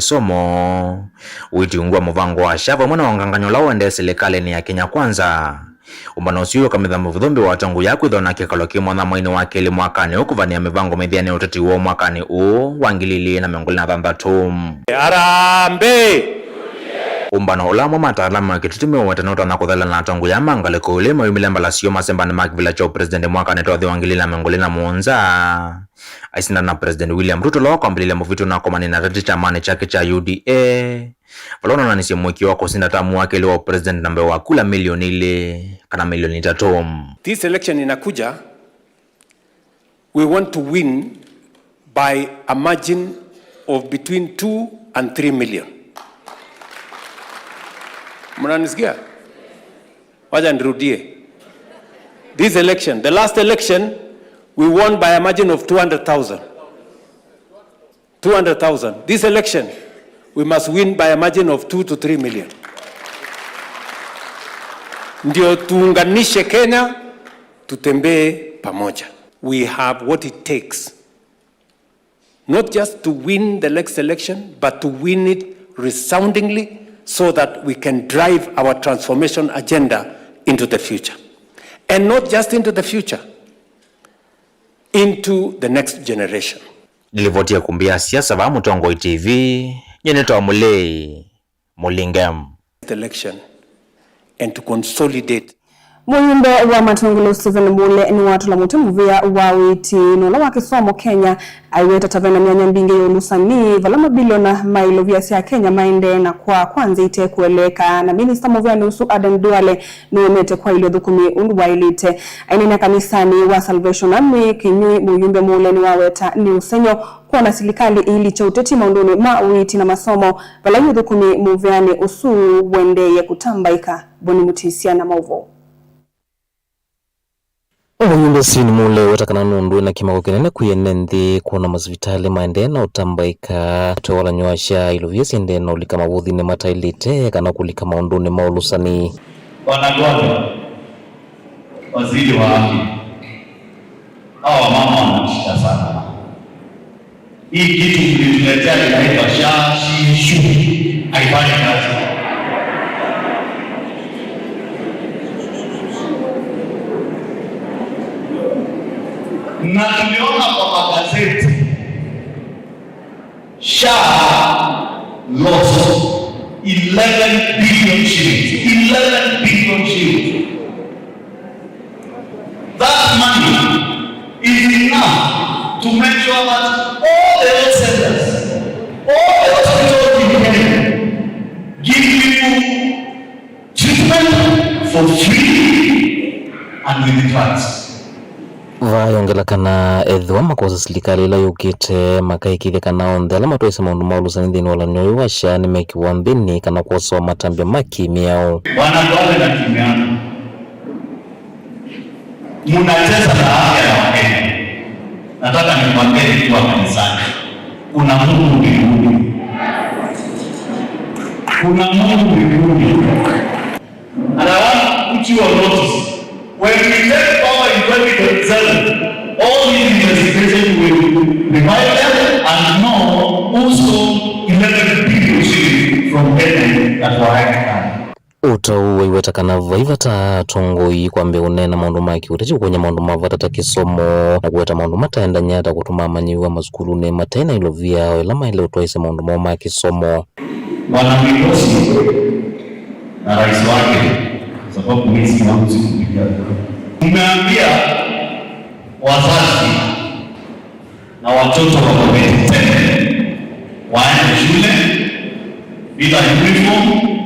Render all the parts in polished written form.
Somo witiungwa muvango wa shava mwana wanganganyo lao ende serikali ni ya Kenya Kwanza umbano usiyo kamedha mvudhumbi wa tangu ya kuidhona kekaloki mwana mwaini wake ili mwakani ukuvani ya mivango medhiani utati uo mwakani wangilili na miongoli na dhandhatu Arambe umbano ulamo mataalama wa kitutumi watanota na kudhala na tangu ya mangale kuhule mayumilemba la siyo masemba na makivila cho presidenti mwakani toa wangilili na miongoli na muonza aisinda na President William Ruto lo kwambilile muvitu na komani na rati chamani chake cha UDA valona na nisi mwiki wako sinda tamu wake wa president nambe wa kula milioni ile kana milioni 3. This election inakuja, we want to win by a margin of between 2 and 3 million. Mnanisikia? Wacha nirudie. This election, the last election, we won by a margin of 200,000. 200,000. This election, we must win by a margin of 2 to 3 million. Ndio tuunganishe Kenya, tutembee pamoja. We have what it takes. Not just to win the next election, but to win it resoundingly so that we can drive our transformation agenda into the future. And not just into the future, into the next generation. Nilivotia kumbia siasa va Mutongo TV nyeneto Mulei Mulingam Election and to consolidate. Muyumbe wa Matungulo Stephen Mule ni watu la mutemuvia wa witi nola wa kisomo Kenya aiweta tavena mianya mbinge yolusani valama biliona mailo vya siya Kenya maende na kwa kwanza ite kueleka na minister muvia nusu Adam Duale nuomete kwa ilo dhukumi unduwa ilite ainene kanisani wa Salvation Army kinyui muyumbe Mule ni waweta ni usenyo kwa na silikali ili cha uteti maunduni mawiti na masomo vala yu dhukumi muviani usu wendeye kutambaika boni mutisia na mauvo. Oyumbe sini Mule watakana nundu na kima kukenene kuyenenthi kuona masivitali maende na utambaika tuwala nyuasha iluvyesi ende na ulika mawuthi ne matailite kana kulika maundu ne maulusani. Wanagwada waziri wa afya hawa mama wanashida sana. Hii kitu mlituletea inaitwa SHA-SHU haifanyi kazi. Na tuliona kwa magazeti SHA lost 11 billion shillings. 11 billion shillings. That money is enough to make sure that all the health centers, all the hospitals in Kenya give people treatment for free and with drugs. Vayongela kana edhwa makosa silikali ila yukite makaikile kana ondela matuwese maundu maulusa nindini wala nyoyu washa ni meki wambini kana kuosowa matambia maki miao. Wanagwale na kimiano munacheza na afya ya Wakenya. Nataka nikwambie kwa kanisani kuna Mungu mbinguni. Kuna Mungu mbinguni. And I want to put you on notice. When we take power in 2027, all these investigations will revive them and know who stole 11 billion shillings from Kenya that were acting. Utau iweta kana vaivata tongoi kwa mbe unena maundu maki utachi kwenye maundu mavatata kisomo na kuweta maundu mataenda nyata kutuma manyiwa mazukulu ne mataina ilovia welama ile utoise maundu mauma kisomo. Wana mikosi na rais wake sababu misi wangu sikupigia. Umeambia wazazi na watoto wa Komiti waende shule bila uniform,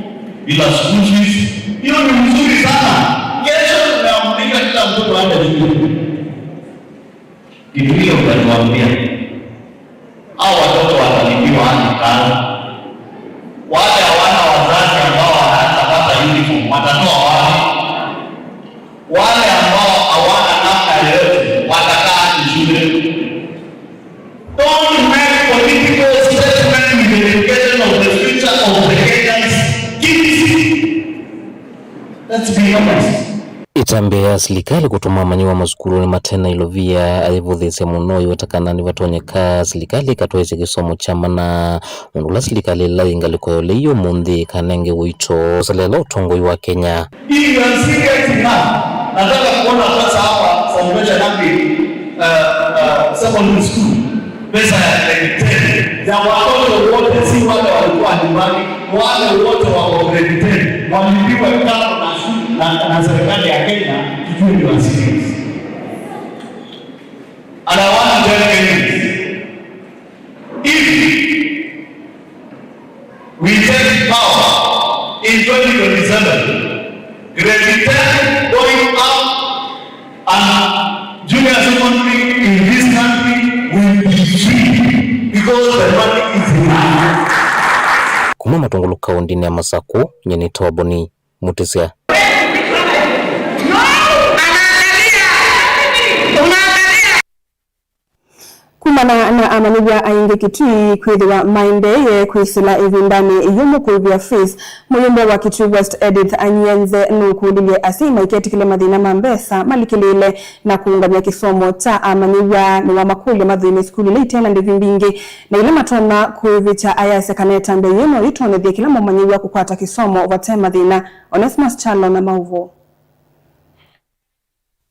bila school fees. Hiyo ni mzuri sana. Kesho tunaamrika kila mtoto aende shule. Kitu hiyo utatuambia. Hao watoto watalipiwa hadi karo. Wale hawana wazazi ambao wanaanza pata uniform watatoa wapi? Wale ambao hawana namna yoyote watakaa hadi shule. Don't make political statement with the education of the future of the Kenyans. Let's be honest. itambia serikali kutuma manyiwa masukuru matena ilovia aivuthise muno iwetakana ni vatonyeka serikali ikatwese kisomo cha mana undula serikali la ingaliko leyo mundi kanenge wito salela utongoi wa Kenya. Hii nataka kuona sasa hapa Salvation Army secondary school pesa ya grade 10 ya watoto wote, si wale walikuwa nyumbani, wale wote wa grade 10 walipiwa karo na serikali ya Kenya, tujue ni wasirious. And I want to tell Kenyans, if we take power in 2027, grade 10 going up and junior secondary in this country will be free because the money is enough. Kuma matongolo kaundini ya Masako nyeni Toboni Mutisia. Kumana na amanibia ainge Kitui kwithiwa mainde kwisila ivindani yumu kuibia fees muyumbe wa Kitui West Edith Anyenze nukulilie asima iketikile madhina mambesa malikilile na kuungamia kisomo ta amanibia ni wa makuli madhine skuli leitena ndivimbingi na ile matona kuivicha ayase kaneta mbe yumu itone dhia kila mamanibia kukwata kisomo wate madhina. Onesmus Chalo na Mauvo.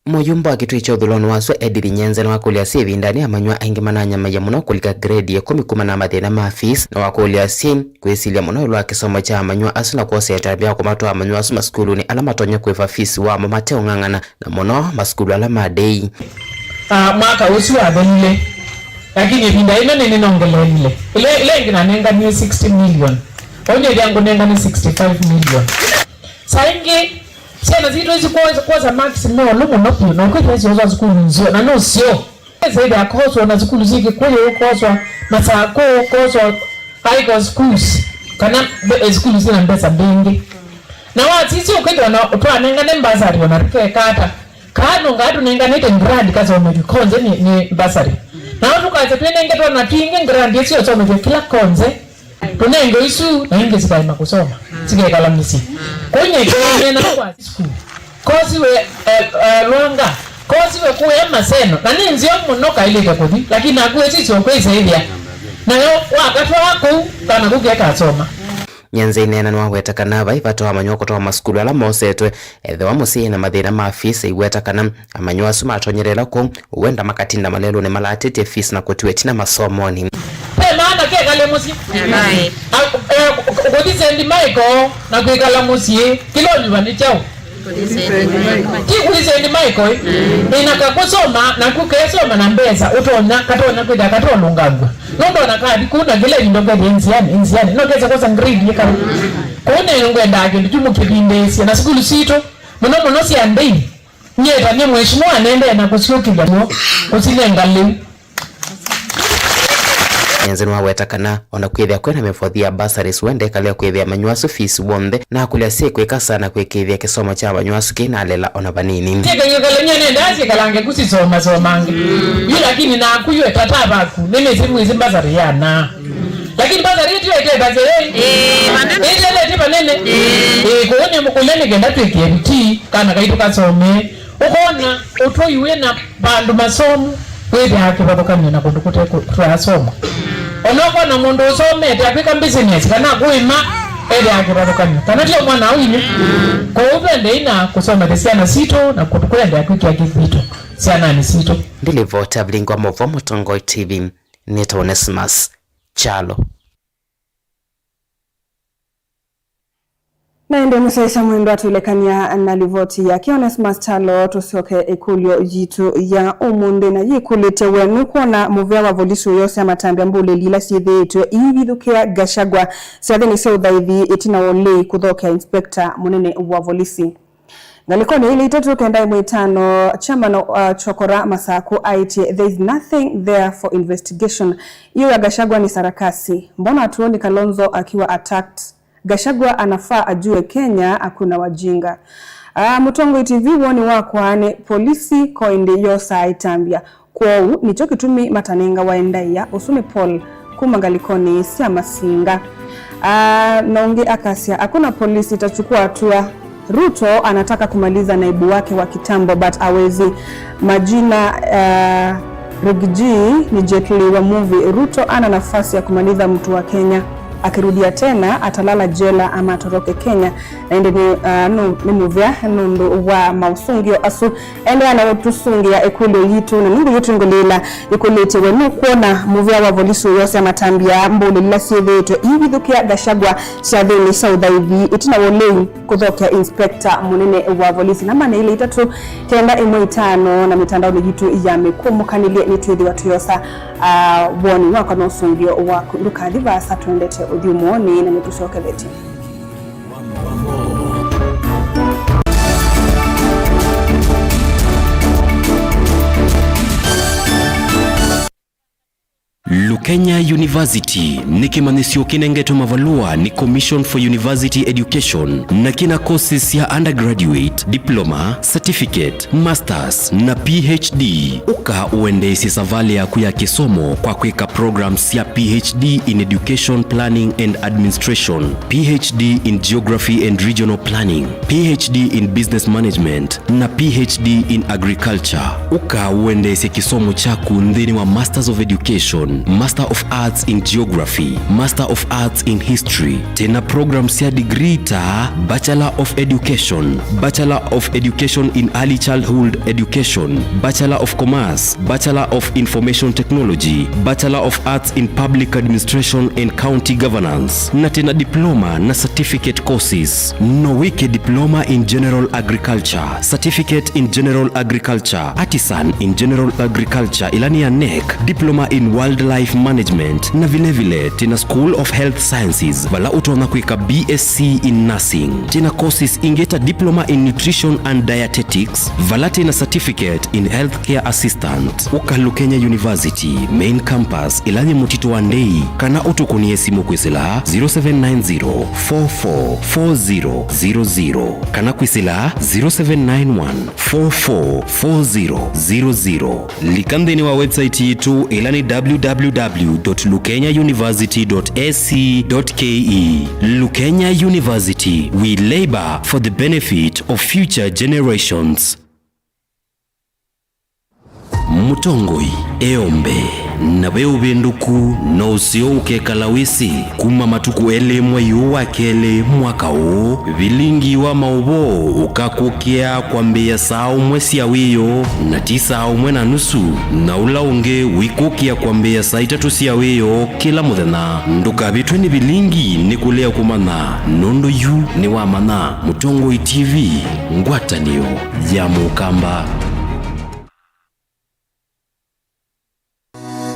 Muyumba wa Kitui cha Udhuloni waswa Edith Nyenze na wakulia sivi ndani amanywa aingi mananya ya muno kulika grade ya 10 na mathina mafis na wakulia sim kwesilia muno lwa kisomo cha amanywa asuna kuose tabia kwa mato amanywa asu maskulu ni alama tonya kwefa fees wa mamateo ngangana na muno maskulu alama dei mwaka usu wa benile lakini vinda ino nini nongelele ile ngina nenga ni 60 million onye yangu nenga ni 65 million saingi sena zito hizi kwa za max no lumu nopi no kwa hizo za skulu nzio na no sio zaidi ya koso na skulu ziki kule koso masako koso high schools kana skulu zina mbesa bengi na wati sio kwenda na toa nenga ne basari wana rike kata kano ngadu nenga nete grad kaza ono konze ni basari na watu kaza twende ngeto na twinge grad yesio somo kila konze tunengo isu na inge sibaima kusoma sige kalamisi kwenye kwenye na kwa school kozi we longa kozi we kuwe maseno na ninzi omunoka ile kodi lakini akuwe sisi okweza ile na yo wakati wako kana kugeka soma. Nyenze inena nwa wetakana vaivato amanyo kutoa maskulu ala mosetwe ethe wa musi na mathina ma fees iwetakana amanyo asuma atonyerera ko uwenda makatinda malelo ne malatete fees na kutweti na masomoni maana ke kale musi nai kodisendi maiko na kwikala musi kiloni bani chao kikuisendi maiko ina kusoma na kukesoma na mbeza utona katona kwida katolungangwa nondo na kadi kuna kile ndonga enziani no keza kosa grade yeka kone ngwenda ake nditumu kibindesi na skulu sito muno si andei nyeta ni mheshimiwa nende na kusio kibano usilengali. Nyenze nwa wetakana ona kwithia kwena mefodhia basaris wende kale kwithia manywasu fees wonde na kulia siku ikasana kwikithia kisomo cha manywasu kina alela ona banini tike yekale nyene ndazi kalange kusisoma somange lakini na kuywe tata baku nene simu izi basari yana lakini basari yetu ete basari ile tipa nene kuone mkulene genda twekenti kana kaito kasome ukona utoyiwe na bandu masomo wewe haki babakanye na kundukute kwasoma onoko na mundu usome tapika business kana kuima ede haki babakanye kana tio mwana wini kwa upende ina kusoma desiana sito na kutukwenda yakikia kifito siana ni sito ndilivota blingwa Movomo Tongoi TV nita Onesmus Chalo. Naende msaisa mwendo atulekania na livoti ya Onesmus Chalo tusioke ikulio jitu ya umunde na yikulite wenu kuona muvea wa volisi yose ya matambia mbule lila siedhe itu iwidhukea Gachagua siadhe ni seo dhaithi itina wole kudhokia inspekta munene wa volisi. Ngalikoni ili itetu kenda mwitano chairman Chokora Masaku aiti there is nothing there for investigation. Iyo ya Gachagua ni sarakasi. Mbona atuoni Kalonzo akiwa attacked? Gachagua anafaa ajue Kenya hakuna wajinga. Mutongo TV woni wakwane polisi koindi yosa itambia. Kwou nicho kitumi matanenga waendaya usumi Paul kumangalikoni isi amasinga. Naungi akasia hakuna polisi itachukua hatua Ruto anataka kumaliza naibu wake wa kitambo but hawezi. Majina Rigiji ni Jetli wa movie. Ruto ana nafasi ya kumaliza mtu wa Kenya. Akirudia tena atalala jela ama atoroke Kenya. Ende ni muvya nundu wa mausungio asu ende anayotusungia ekulu yitu na nundu yitu ngolila ekulete wenu kuona muvya wa volisu yose amatambia mbole lila siyeveto hivi dhukia Gachagua shadhini saudhaivi itina wolei kuthokia inspector munene wa volisi na mane ile itatu kenda imo itano na mitandao ni yitu ya mekumu kanilie nituidi watu yosa woni wako na usungio wa nduka divasa tuendete udhumoni na metushoke veti. Lukenya University ni kimanisio kinengeto mavalua ni Commission for University Education na kina courses ya undergraduate, diploma, certificate, masters na PhD. Uka uendesi savali ya kuya kisomo kwa kweka programs ya PhD in Education Planning and Administration, PhD in Geography and Regional Planning, PhD in Business Management na PhD in Agriculture. Uka uendesi kisomo chaku ndini wa Masters of Education, Master of Arts in Geography, Master of Arts in History. Tena programs ya degree ta Bachelor of Education, Bachelor of Education in Early Childhood Education, Bachelor of Commerce, Bachelor of Information Technology, Bachelor of Arts in Public Administration and County Governance. Na tena diploma na certificate courses. Nowike diploma in General Agriculture, Certificate in General Agriculture, Artisan in General Agriculture ilani ya NEC, Diploma in Wildlife Management na vile tena School of Health Sciences vala utona kuika BSc in Nursing. Tena courses ingeta Diploma in Nutrition and Dietetics vala tena Certificate in Healthcare Assistant. Uka Lukenya University Main Campus ilani mutito wandei kana utukunie simu kwisila 0790 444000 kana kwisila 0791 444000. Likandeni wa website yitu ilani www.lukenyauniversity.ac.ke. Lukenya University, we labor for the benefit of future generations. Mutongoi eombe na weubenduku na usio ukekalawisi kuma matuku ele mwayu wakele mwaka o vilingi wa maubo ukakukia kwa mbeya sao mwesi ya wiyo na tisa umwe na nusu na ulaunge wikukia kwa mbeya saa itatu ya wiyo kila muthena nduka bitwe ni bilingi ni kulea kumana nondo yu ni wamana. Mutongoi TV ngwatanio ya mukamba.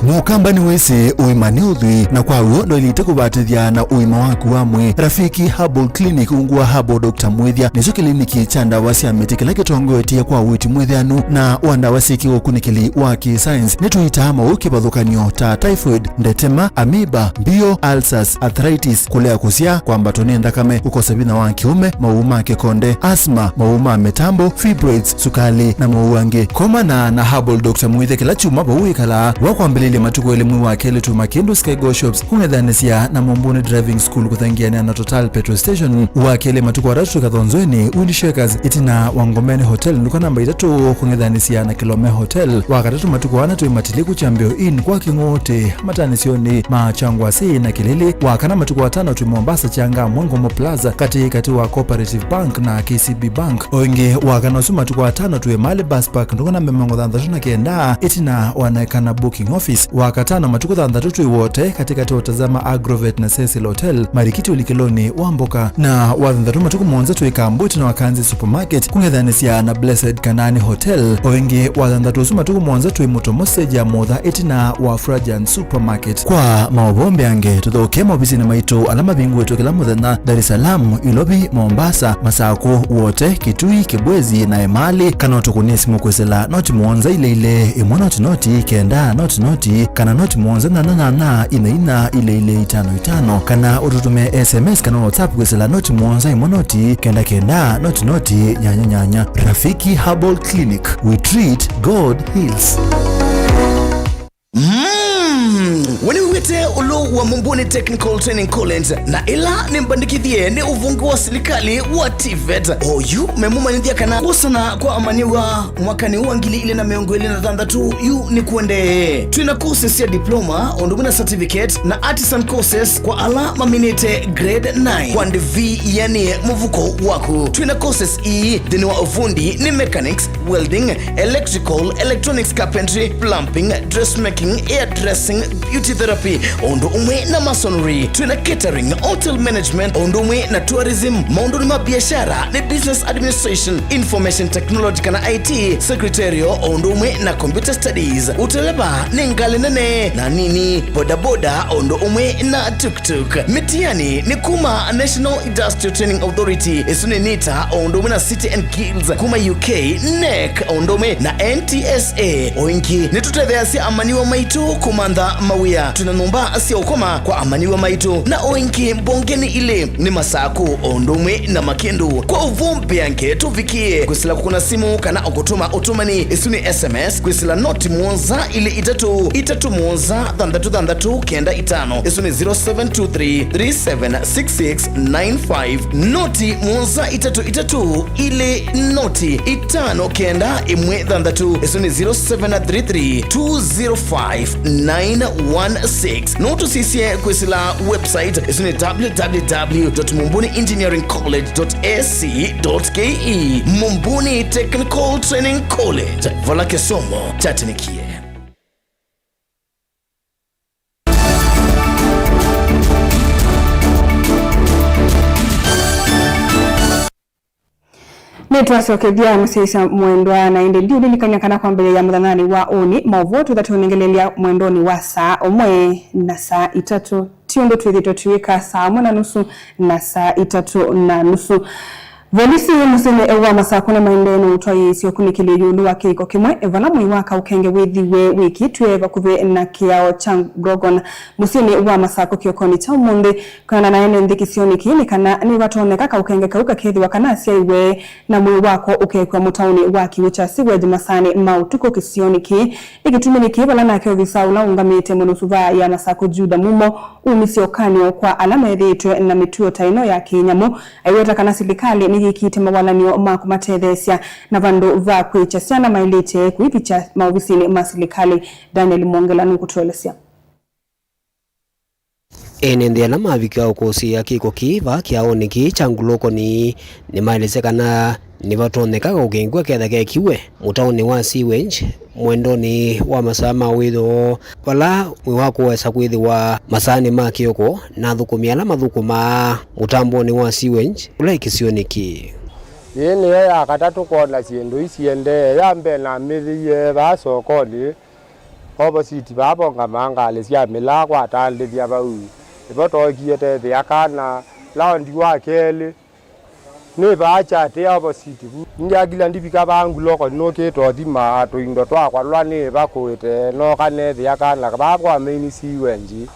Mukamba ni wese uimani udhui na kwa uondo ilite kubatithia na uima waku wamwe. Rafiki Herbal Clinic ungua Herbal Dr. Mwithia niso kliniki chanda wasi ametikila kitongoetia kwa witi mwithianu na wanda wasiki ukunikili waki science nituita mauki bathukanio ta typhoid, ndetema, amoeba, bio, ulcers, arthritis, kulea kusia kwa mbatoni ndakame, kukosa bina wa kiume, mauma kikonde, asma, mauma metambo, fibroids, sukali na mauange. Koma na Herbal Dr. Mwithia kila chuma bauikala wakwa mbele matuko elimu wake letu Makindu Sky Go Shops kungedhanisia na Mombuni Driving School kuthangiana na Total Petrol Station wakele matuko waratu kathonzweni Windy Shakers itina Wangomeni Hotel nuka namba 3 kungedhanisia na Kilome Hotel wakatatu matuko wana tuimatiliku Chambio Inn kwa kingote matanisioni machangwa si na Kilili wakana matuko watano tu Mombasa Changa Mwangomo Plaza kati wa Cooperative Bank na KCB Bank oinge wakana usuma matuko watano tu Emali Bus Park nuka namba 35 kenda itina wanaekana booking office wakatano matuko 33 wote katika tutazama Agrovet na Cecil Hotel Marikiti ulikiloni Wamboka na wadhandatu matuko monza tuikambuti na Wakanzi Supermarket kungedhanisia na Blessed Kanani Hotel oinge wadhandatu usuma matuko monza tuimuto moseja modha itina wa Frajan Supermarket. Kwa maobombe yange tutokema ofisi na maito alama bingu wetu kila muthena Dar es Salaam, Ilobi, Mombasa, Masako wote Kitui, Kibwezi na Emali kana tukunie simu kwesela noti monza ile imona noti kenda noti kana noti monza na ina ile 55 kana ututume SMS kana WhatsApp kwesela noti monza imonoti kenda noti nyanya. Rafiki Herbal Clinic, we treat, God heals. Wale wete olo wa Mumbuni Technical Training College na ila nimbandikithie ni uvungu wa serikali wa TVET oyu memumanithia kana gusana kwa amaniwa mwakani wa ngili ile na miongo ile na thandatu yu ni kuende twina courses ya diploma ondumuna certificate na artisan courses kwa ala maminite grade 9 kwa V yani muvuko waku twina courses dini wa ufundi ni mechanics, welding, electrical, electronics, carpentry, plumbing, dressmaking, hairdressing, beauty therapy, ondo umwe na masonry. Twina catering, hotel management, ondo umwe na tourism, maondo ni mabiashara, ni business administration, information technology kana IT, secretarial, ondo umwe na computer studies. Uteleba ni ngali nene na nini, bodaboda, ondo umwe na tuk-tuk. Mitiani ni kuma National Industrial Training Authority, isuni nita, ondo umwe na City and Guilds, kuma UK, NEC, ondome na NTSA. Oinki nitutethea si amaniwa maitu kumandha mawia. Tunanomba asia ukoma kwa amaniwa maitu na oinki mbongeni ile ni masaku ondome na makendo. Kwa uvumbi yanke tuvikie kwisila kukuna simu kana okutuma utumani isuni SMS kwisila noti muonza ile itatu muonza thandatu kenda itano isuni 0723 376695 noti muonza itatu ile noti itano kenda imwe thandatu isuni 0733 205 916 notu sisie kwisila website isuni www.mumbuniengineeringcollege.ac.ke Mumbuni Technical Training College vala kisomo chatinikie. Nitwacokethia musisa mwendwa na indi ndiu lilikanyakana kwa mbele ya muthanani wa oni mauvotu thatunengelelia mwendoni wa saa umwe na saa itatu tiundu twithitwe tuwika saa 1:30 na saa 3:30. Volisi musene ewa masakuna maindeno utwaye isio kunikile yulu wa kiko kimwe evala mwi waka ukenge withiwe wiki tueva kuve na kiao changrogon musene ewa masako kiokoni cha umunde kana na ene ndikisioni kini kana ni watoneka ka ukenge kauka kethi wakana asia iwe na mwi wako ukekwa mutauni waki wicha siwe jumasani mautuko kisioni ki ikitumini kivala na kio visaula ungamite munusuva ya masako juda mumo umisio kanyo kwa alama edhitwe na mituo taino ya kinyamu aiweta kana silikali nikite mawalanio makumatethesia na vandu va kwichasiana mailite kuipicha maofisini masilikali. Daniel Mongela nukutuelesia. Enende na mavika ukosi ya kiko kiva kiaoni ki changuloko ni maelezekana ni vatoneka ukengwa ketha kiwe mutaoni wa sewage mwendoni wa masama witho wala wako wesa kwithiwa masani ma kioko na thukumia na mathukuma mutamboni wa sewage ula ikisioniki yene ya katatu kona siendo isiende yambe na mithiye ba sokoni opposite babonga mangale sia milagwa atande dia bau iboto kiete dia kana laundi wa kele ne bacha te opposite ndagila ndibika bangu loko no ke to thima to indo twa kwa lwane bakwete no kane dia kana babwa main siwenji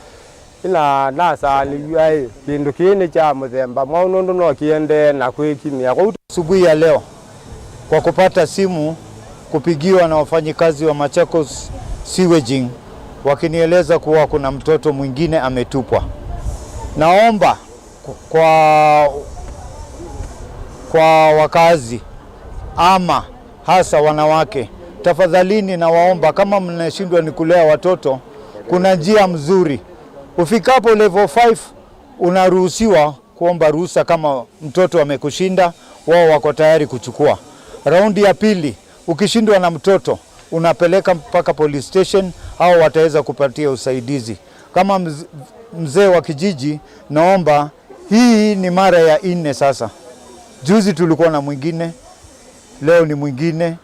ina nasa liwe bindu kine cha muthemba mauno no kiende na kwikinia kwa asubuhi ya leo kwa kupata simu kupigiwa na wafanyikazi wa Machakos Sewaging wakinieleza kuwa kuna mtoto mwingine ametupwa. Naomba kwa wakazi ama hasa wanawake, tafadhalini na waomba kama mnashindwa ni kulea watoto, kuna njia mzuri. Ufikapo level 5 unaruhusiwa kuomba ruhusa kama mtoto amekushinda, wao wako tayari kuchukua. Raundi ya pili ukishindwa na mtoto unapeleka mpaka police station au wataweza kupatia usaidizi. Kama mzee wa kijiji naomba, hii ni mara ya 4 sasa. Juzi tulikuwa na mwingine, leo ni mwingine,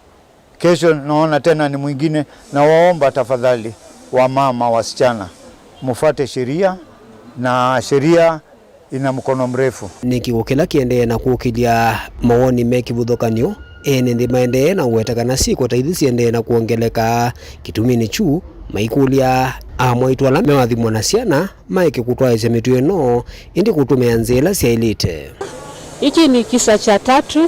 kesho naona tena ni mwingine, na waomba tafadhali wa mama wasichana mufuate sheria, na sheria ina mkono mrefu. Nikigukila kiende na kuukilia mawoni meki vuthokanio ene ndi maende na uwetakana siko taithisi ende na kuongeleka kitumini chu maikulia amwaitwala mewathimwa na ciana maike kutwaise mitu eno indi kutumia nzela cia elite. Hiki ni kisa cha 3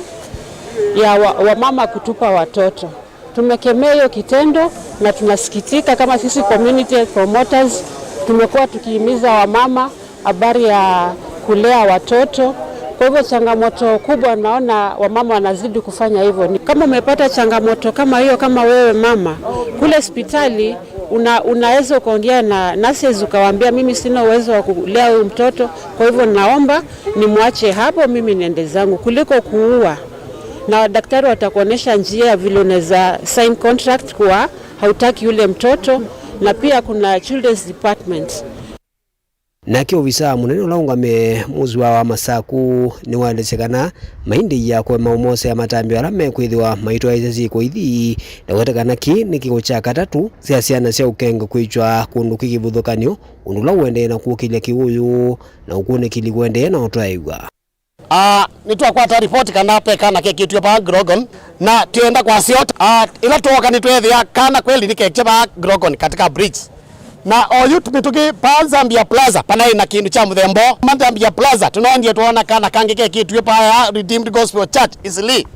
ya wamama kutupa watoto. Tumekemea hiyo kitendo na tunasikitika kama sisi community promoters tumekuwa tukihimiza wamama habari ya kulea watoto. Kwa hivyo changamoto kubwa naona wamama wanazidi kufanya hivyo. Ni kama umepata changamoto kama hiyo, kama wewe mama, kule hospitali unaweza ukaongea na nurses ukawaambia mimi sina uwezo wa kulea huyu mtoto, kwa hivyo naomba nimwache hapo, mimi niende zangu, kuliko kuua. Na daktari watakuonesha njia vile unaweza sign contract kwa hautaki yule mtoto, na pia kuna children's department. Nake ofisa munene ulaungame muzi wa Masaku ni walekana mahindi ya kwa maumose ya matambi arame kwithiwa maitwa izi ko ithi na wetekana ki ni kigo cha katatu cia ciana cia ukengo kwichwa kundu kigibuthukanio undula wende na kuokilia kiuyu na ukune kiligwende na otwaigwa. Nitwa kwa report kana peka na kekitwe pa Grogon na tuenda kwa siot ila toka nitwethia kana kweli nikeche pa Grogon katika bridge na oyut bituki pa Zambia Plaza panai na kindu cha muthembo Zambia Plaza tunaondia tuona kana kangeke kitwe pa Redeemed Gospel Church Isli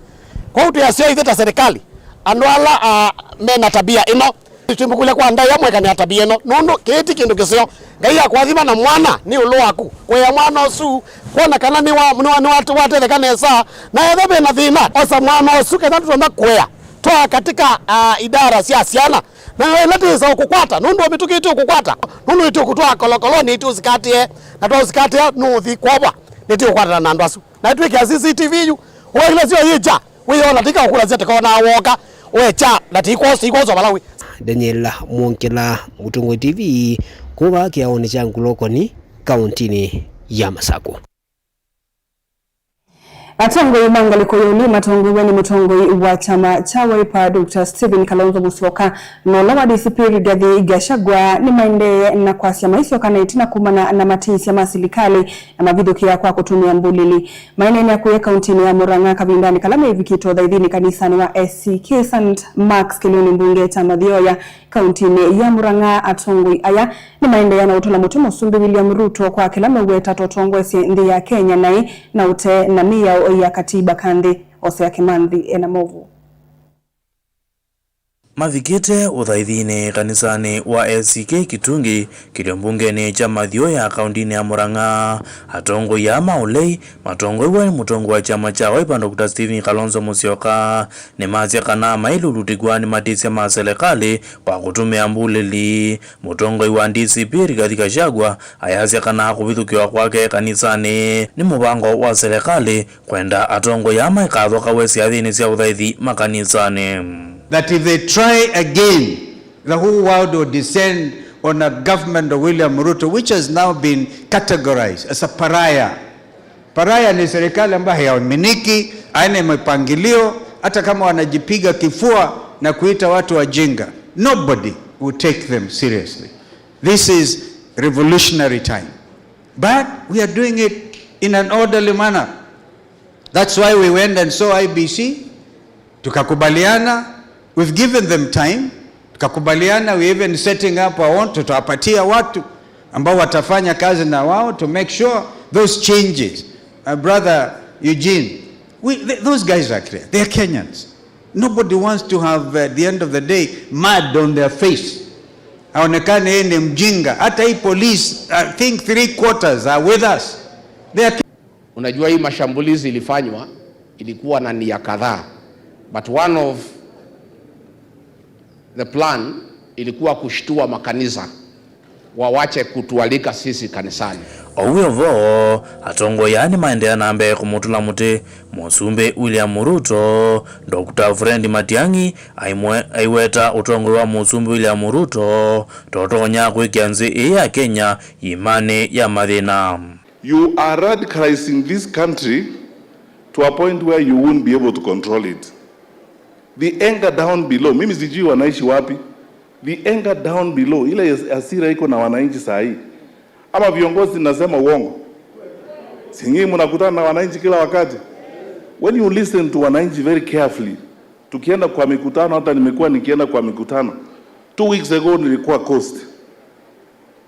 kwa utu ya sio itheta serikali anwala mena tabia ino tumbukule kwa ndaya mweka ni tabia ino nono kiti kindu kisio ngai akwathima na mwana ni ulu waku kwa mwana osu kuona kana ni watu watete kanesa na ethebe na thina osa mwana osu kana tutonda kwea toa katika idara cia ciana na latiza kukwata nundu bitukite kukwata nundu itu kutoa kolokoloni itu zikatie na to zikatie nuthi kwabwa niti kukwata na ndwasu na itu kia CCTV yu wewe sio yija wewe latika kula zete kona woka wecha latiko ikozo Malawi. Daniel Mwonkela, Mutungo TV, kuba kiaone cha Ngulokoni kauntini ya Masako. Atongoi mangaliko yuli matongoi ni mutongoi wa chama cha Wiper Dr. Stephen Kalonzo Musyoka nola wa DCP Rigathi Gachagua ni maende na kwa siya maisyo kana itina kumana na matisi ya masilikali na mavidoki ya kwa kutumia mbulili. Maene ni ya kuweka untini ya Murang'a kabindani kalame hivikito dhaidhini kanisani wa SCK St. Mark's Kilioni mbunge chama dhioya kauntini ya Murang'a. Atongoi aya ni maende ya na utola mutumo Sumbi William Ruto kwa kilame uweta totongwe si ndi ya Kenya na ute na miya ya katiba kandi Osea Kimandhi enamovu. Mavikite uthaithini kanisani wa SCK Kitungi kilimbungeni chama dhioya kauntini ya Murang'a. Atongo ya maulei matongo wa mutongo wa chama cha Wiper Dr. Stephen Kalonzo Musyoka ni mazia kana mailulutigwa ni matisi ya maserikali kwa kutumia mbulili. Mutongo wa DCP Rigathi Gachagua ayazia kana kubithukiwa kwake kanisani ni mubango wa serikali kwenda atongo ya maikatho kawesi athini cia uthaithi makanisani. That if they try again, the whole world will descend on a government of William Ruto, which has now been categorized as a pariah. Pariah ni serikali ambayo haiaminiki, haina mipangilio, hata kama wanajipiga kifua na kuita watu wajinga. Nobody will take them seriously. This is revolutionary time. But we are doing it in an orderly manner. That's why we went and saw IBC, tukakubaliana. We've given them time. Tukakubaliana, we even setting up our own, tutawapatia watu ambao watafanya kazi na wao to make sure those changes. My brother Eugene, those guys are clear. They are Kenyans. Nobody wants to have at the end of the day mud on their face. Haonekane yeye ni mjinga. Hata hii police, I think 3/4 are with us. They are. Unajua hii mashambulizi ilifanywa ilikuwa na nia kadhaa, but one of the plan ilikuwa kushtua makanisa wawache kutualika sisi kanisani. Owevo atongo yani maendea nambe kumutula muti Musumbi William Ruto Dr. Fred Matiang'i aiweta utongo wa Musumbi William Ruto totonya kwikianzi ya Kenya imani ya mathina. You are radicalizing this country to a point where you won't be able to control it. The anger down below, mimi sijui wanaishi wapi. The anger down below, ile hasira iko na wananchi saa hii. Ama viongozi nasema uongo. Sinyi mnakutana na wananchi kila wakati. When you listen to wananchi very carefully, tukienda kwa mikutano, hata nimekuwa nikienda kwa mikutano. 2 weeks ago nilikuwa Coast.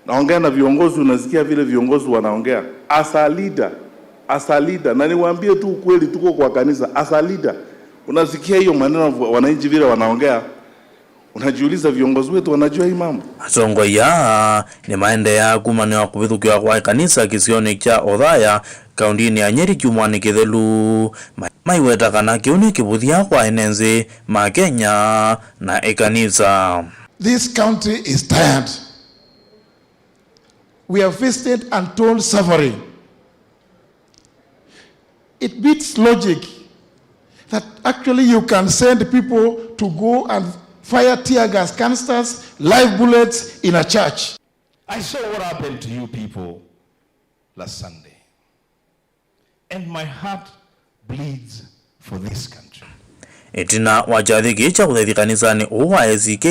Naongea na viongozi, unasikia vile viongozi wanaongea. As a leader, na niwaambie tu ukweli, tuko kwa kanisa. As a leader, unasikia hiyo maneno wananchi vile wanaongea. Unajiuliza viongozi wetu wanajua hii mambo? Atongo ya ni maende ya kumane wa kubithukia kwa kanisa kisioni cha Othaya kaundini ya Nyeri Jumwani Kithelu maiweta kana kiuni kibuthia kwa enenzi ma Kenya na ekanisa. This country is tired. We have faced untold suffering. It beats logic that actually you can send people to go and fire tear gas canisters, live bullets in a church. I saw what happened to you people last Sunday. And my heart bleeds for this country. Etina wajathiki cha kuthethi kanisani uwa SK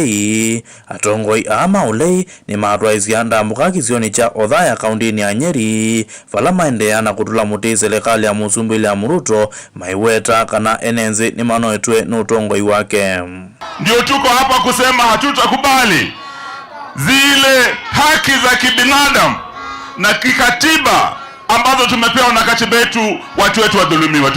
atongoi ama ulei ni maatwaisi anda mukaki zioni cha Othaya kaundini ya Nyeri vala maendeana kutula muti serikali ya Musumbili ya Muruto maiweta kana enenzi ni manoetwe n'utongoi wake. Ndio tuko hapa kusema hatutakubali zile haki za kibinadamu na kikatiba ambazo tumepewa na katiba yetu, watu wetu wadhulumiwa.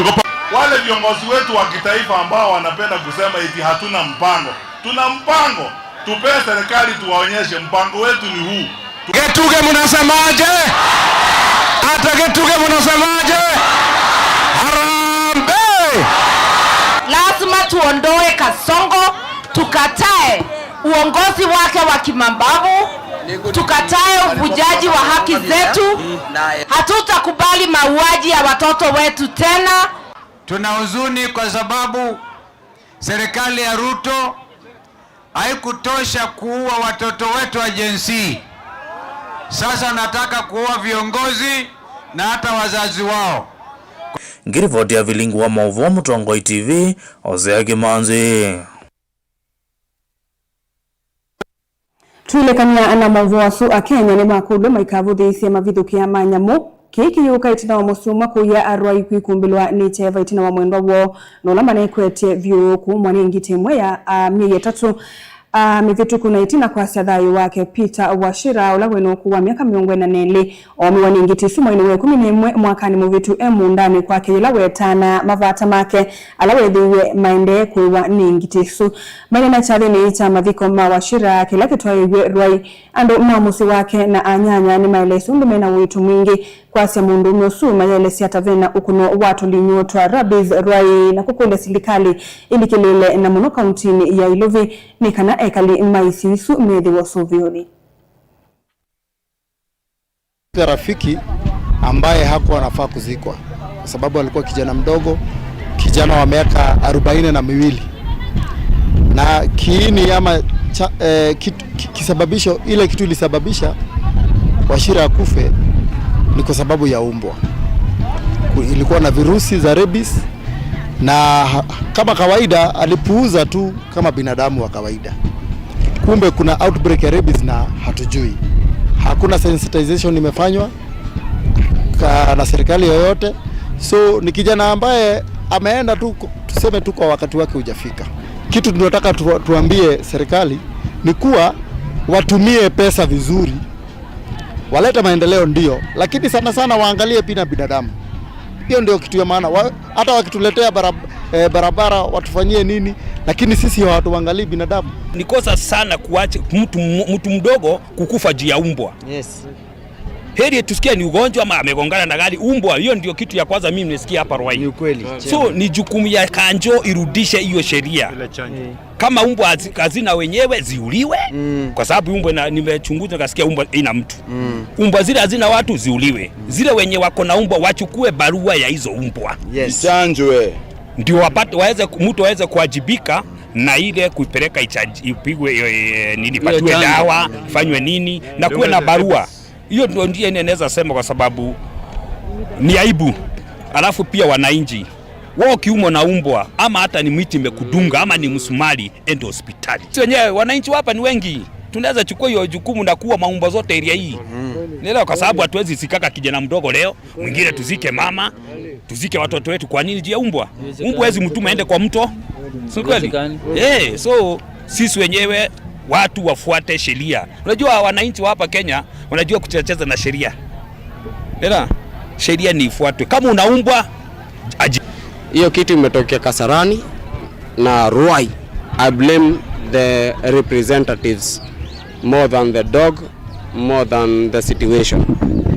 Wale viongozi wetu wa kitaifa ambao wanapenda kusema eti hatuna mpango. Tuna mpango. Tupe serikali tuwaonyeshe mpango wetu ni huu. Getuge mnasemaje? Hata Getuge mnasemaje? Harambe! Lazima tuondoe Kasongo, tukatae uongozi wake wa kimambavu, tukatae uvujaji wa haki zetu. Hatutakubali mauaji ya watoto wetu tena. Tuna huzuni kwa sababu serikali ya Ruto haikutosha kuua watoto wetu wa Gen Z. Sasa nataka kuua viongozi na hata wazazi wao. Ngirivoti ya vilingu wa mauvu Mutongoi TV, Hosea Kimanzi. Tuilekania ana mauvu wasu a Kenya ni makudu maikavuthisia mavithukia manyamu kiki yuka itina wa musuma kuya arwai kwikumbilwa ni cheva itina wa mwendwa wo nolamba na ikwetie vyuku mwani ngiti mweya miye tatu mivituku na itina kwa siadhayu wake Peter Washira ulaweno kuwa miaka miongo na neli omiwani ngiti sumo inuwe 11 mwakani muvitu ndani kwa kilawe tana mavata make alawedhiwe maende kuwa ni ngiti su maile na chadhi ni ita madhiko Washira kila kitwa iwe rwai ando mamusi wake na anyanya ni maile sundume na uitu mwingi kwa siya mundu myosu mayele siyata vena ukuno watu linyotwa rabiz rwai na kukule silikali ili kilele na muno kauntini ya Ilovi ni kana ekali maisisu medhi wa Sovioni. Rafiki ambaye hakuwa anafaa kuzikwa kwa sababu alikuwa kijana mdogo, kijana wa miaka 42 na kiini ama kisababisho ile kitu ilisababisha Washira akufe ni kwa sababu ya umbwa. Ilikuwa na virusi za rabies na kama kawaida alipuuza tu kama binadamu wa kawaida. Kumbe kuna outbreak ya rabies na hatujui. Hakuna sensitization imefanywa na serikali yoyote. So ni kijana ambaye ameenda tu, tuseme tu kwa wakati wake hujafika. Kitu tunataka tuambie serikali ni kuwa watumie pesa vizuri. Waleta maendeleo ndio, lakini sana sana waangalie pia binadamu. Hiyo ndio kitu ya maana. Hata wakituletea barabara watufanyie nini, lakini sisi hawatuangalii binadamu. Ni kosa sana kuacha mtu mdogo kukufa juu ya umbwa. Yes. Heri tusikia ni ugonjwa ama amegongana na gari umbwa. Hiyo ndio kitu ya kwanza mimi nimesikia hapa Ruai. Ni ukweli. So ni jukumu ya Kanjo irudishe hiyo sheria. Kama umbwa hazina wenyewe ziuliwe kwa sababu umbwa nimechunguza nikasikia umbwa ina mtu. Umbwa zile hazina watu ziuliwe. Zile wenye wako na umbwa wachukue barua ya hizo umbwa. Yes. Chanjwe. Ndio wapate mtu aweze kuwajibika na ile kupeleka ipigwe nini patiwe dawa, fanywe nini na kuwe na barua. Hiyo ndio inaweza sema kwa sababu ni aibu. Alafu pia wananchi wao kiumo na umbwa ama hata ni miti imekudunga ama ni msumari ende hospitali. Sisi wenyewe wananchi hapa ni wengi. Tunaweza chukua hiyo jukumu na kuwa maumba zote area hii. Nielewa kwa sababu hatuwezi sikaka kijana mdogo leo, mwingine tuzike mama, tuzike watoto wetu kwa nini jia umbwa? Umbwa hezi mtume aende kwa mto. Si kweli? So sisi wenyewe watu wafuate sheria. Unajua wananchi wa hapa Kenya wanajua kucheza na sheria. Ndio. Sheria ni ifuatwe. Kama unaumbwa hiyo kitu imetokea Kasarani na Ruai. I blame the representatives more than the dog, more than the situation.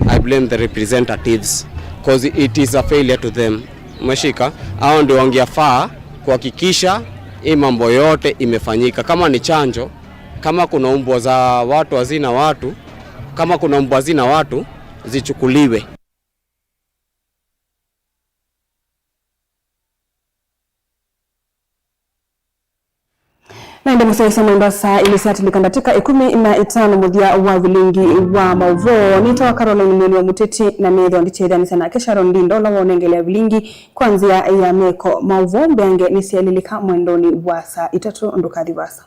I blame the representatives because it is a failure to them. Mashika, hao ndio wangefaa kuhakikisha hii mambo yote imefanyika. Kama ni chanjo, kama kuna umbwa za watu hazina watu, kama kuna umbwa hazina watu, zichukuliwe. Na ndio sasa Mombasa ilisatili katika 15 muthia wa vilingi wa mauvo nitoa Caroline Mwini wa Muteti na metho ndichethani sana kesha rondindo la wonengelea vilingi kwanzia ya meko mauvo mbenge nisialilika mwendoni wa saa 3 ndukathi basa.